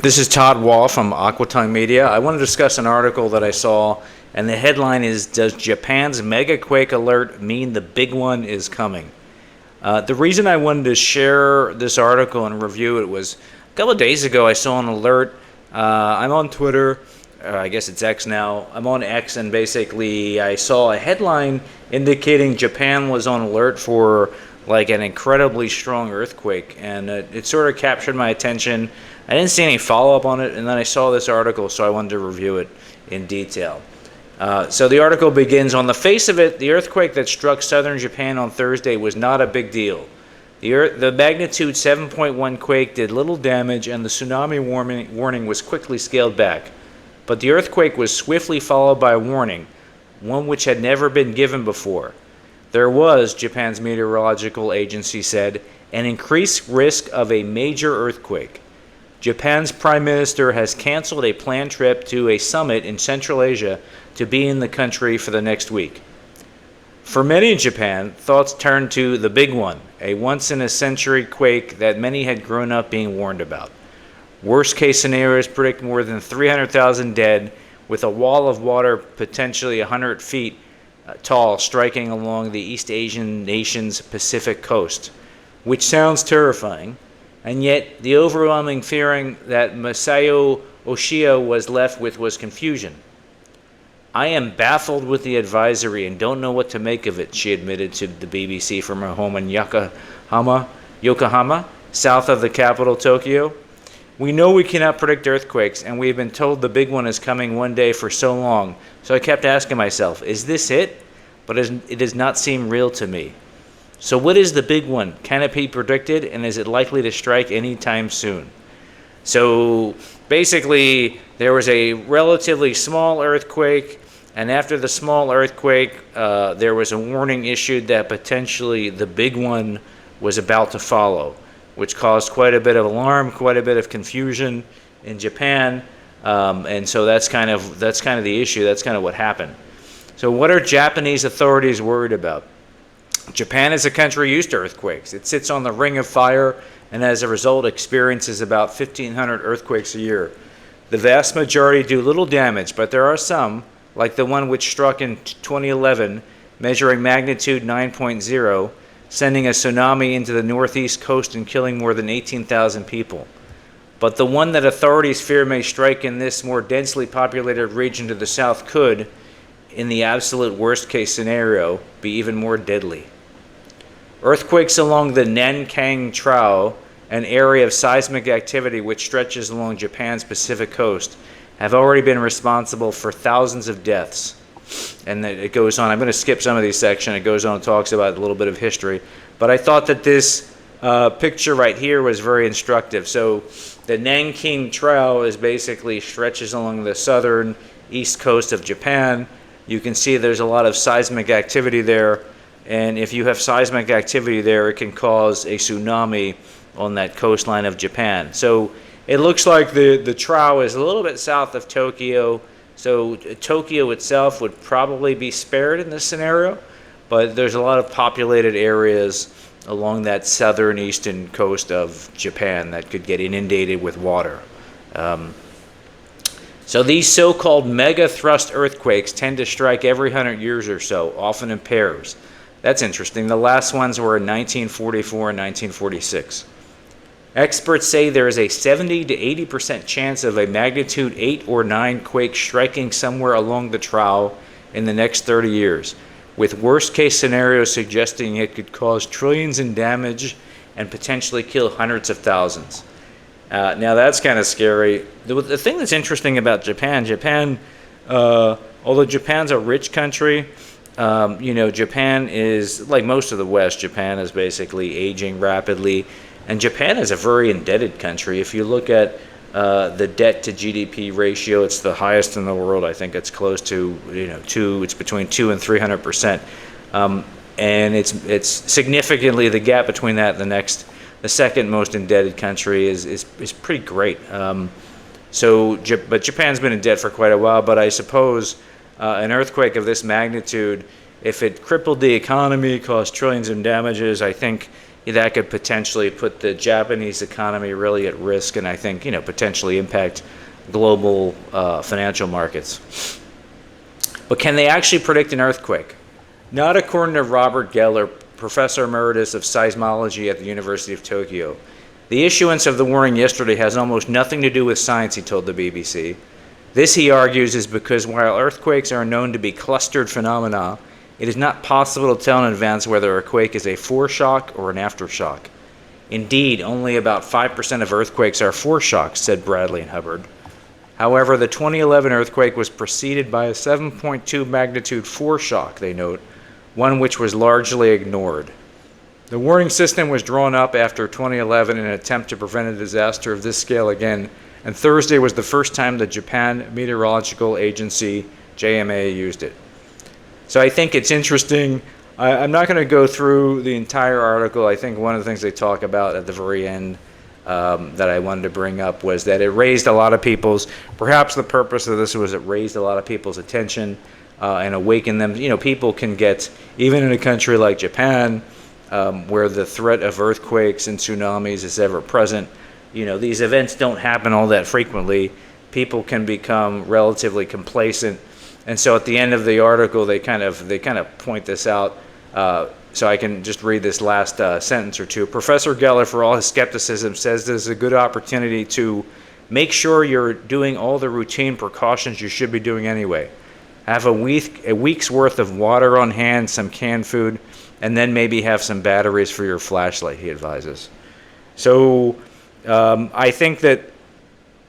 This is Todd Wall from Aquatongue Media. I want to discuss an article that I saw, and the headline is, "Does Japan's mega quake alert mean the big one is coming?" The reason I wanted to share this article and review it was a couple of days ago I saw an alert. I'm on Twitter, I guess it's X now. I'm on X, and basically I saw a headline indicating Japan was on alert for like an incredibly strong earthquake, and it sort of captured my attention. I didn't see any follow-up on it, and then I saw this article, so I wanted to review it in detail. So the article begins, "On the face of it, the earthquake that struck southern Japan on Thursday was not a big deal. The magnitude 7.1 quake did little damage, and the tsunami warning was quickly scaled back. But the earthquake was swiftly followed by a warning, one which had never been given before. There was," Japan's meteorological agency said, "an increased risk of a major earthquake. Japan's prime minister has canceled a planned trip to a summit in Central Asia to be in the country for the next week." For many in Japan, thoughts turned to the big one, a once-in-a-century quake that many had grown up being warned about. Worst-case scenarios predict more than 300,000 dead, with a wall of water potentially 100 feet tall striking along the East Asian nation's Pacific coast, which sounds terrifying. And yet, the overwhelming feeling that Masayo Oshio was left with was confusion. "I am baffled with the advisory and don't know what to make of it," she admitted to the BBC from her home in Yokohama, south of the capital, Tokyo. "We know we cannot predict earthquakes, and we have been told the big one is coming one day for so long, so I kept asking myself, is this it? But it does not seem real to me. So what is the big one? Can it be predicted, and is it likely to strike anytime soon?" So basically, there was a relatively small earthquake, and after the small earthquake, there was a warning issued that potentially the big one was about to follow, which caused quite a bit of alarm, quite a bit of confusion in Japan, and so that's kind of the issue. That's kind of what happened. So what are Japanese authorities worried about? Japan is a country used to earthquakes. It sits on the Ring of Fire and as a result experiences about 1,500 earthquakes a year. The vast majority do little damage, but there are some, like the one which struck in 2011, measuring magnitude 9.0, sending a tsunami into the northeast coast and killing more than 18,000 people. But the one that authorities fear may strike in this more densely populated region to the south could, in the absolute worst-case scenario, be even more deadly. Earthquakes along the Nankang Trough, an area of seismic activity which stretches along Japan's Pacific coast, have already been responsible for thousands of deaths. And it goes on. I'm going to skip some of these sections. It goes on and talks about a little bit of history. But I thought that this picture right here was very instructive. So the Nanking Trough is basically stretches along the southern east coast of Japan. You can see there's a lot of seismic activity there. And if you have seismic activity there, it can cause a tsunami on that coastline of Japan. So it looks like the trough is a little bit south of Tokyo. So Tokyo itself would probably be spared in this scenario, but there's a lot of populated areas along that southern eastern coast of Japan that could get inundated with water. So these so-called mega thrust earthquakes tend to strike every 100 years or so, often in pairs. That's interesting. The last ones were in 1944 and 1946. Experts say there is a 70 to 80% chance of a magnitude 8 or 9 quake striking somewhere along the trough in the next 30 years, with worst-case scenarios suggesting it could cause trillions in damage and potentially kill hundreds of thousands. Now that's kind of scary. The thing that's interesting about Japan, although Japan's a rich country, Japan is, like most of the West, Japan is basically aging rapidly. And Japan is a very indebted country. If you look at the debt to GDP ratio, it's the highest in the world. I think it's close to, it's between 200 and 300%. And it's significantly, the gap between that and the second most indebted country is pretty great. But Japan's been in debt for quite a while, but I suppose an earthquake of this magnitude, if it crippled the economy, caused trillions in damages, I think that could potentially put the Japanese economy really at risk, and I think potentially impact global financial markets. But can they actually predict an earthquake? Not according to Robert Geller, professor emeritus of seismology at the University of Tokyo. The issuance of the warning yesterday has almost nothing to do with science, he told the BBC. This, he argues, is because while earthquakes are known to be clustered phenomena, it is not possible to tell in advance whether a quake is a foreshock or an aftershock. Indeed, only about 5% of earthquakes are foreshocks, said Bradley and Hubbard. However, the 2011 earthquake was preceded by a 7.2 magnitude foreshock, they note, one which was largely ignored. The warning system was drawn up after 2011 in an attempt to prevent a disaster of this scale again, and Thursday was the first time the Japan Meteorological Agency, JMA, used it. So I think it's interesting. I'm not going to go through the entire article. I think one of the things they talk about at the very end that I wanted to bring up was that it raised a lot of perhaps the purpose of this was it raised a lot of people's attention and awakened them. People can get, even in a country like Japan, where the threat of earthquakes and tsunamis is ever present, these events don't happen all that frequently. People can become relatively complacent. And so at the end of the article, they kind of point this out. So I can just read this last sentence or two. Professor Geller, for all his skepticism, says this is a good opportunity to make sure you're doing all the routine precautions you should be doing anyway. Have a week's worth of water on hand, some canned food, and then maybe have some batteries for your flashlight, he advises. So I think that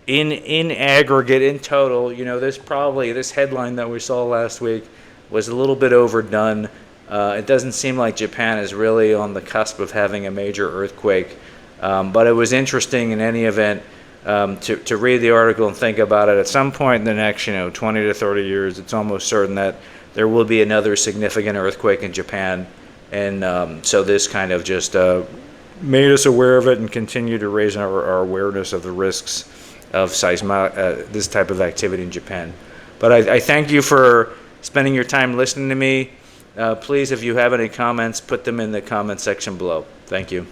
in aggregate, in total, this headline that we saw last week was a little bit overdone. It doesn't seem like Japan is really on the cusp of having a major earthquake, but it was interesting in any event to read the article and think about it. At some point in the next 20 to 30 years, it's almost certain that there will be another significant earthquake in Japan, and so this kind of just made us aware of it and continue to raise our awareness of the risks of this type of activity in Japan. But I thank you for spending your time listening to me. Please, if you have any comments, put them in the comment section below. Thank you.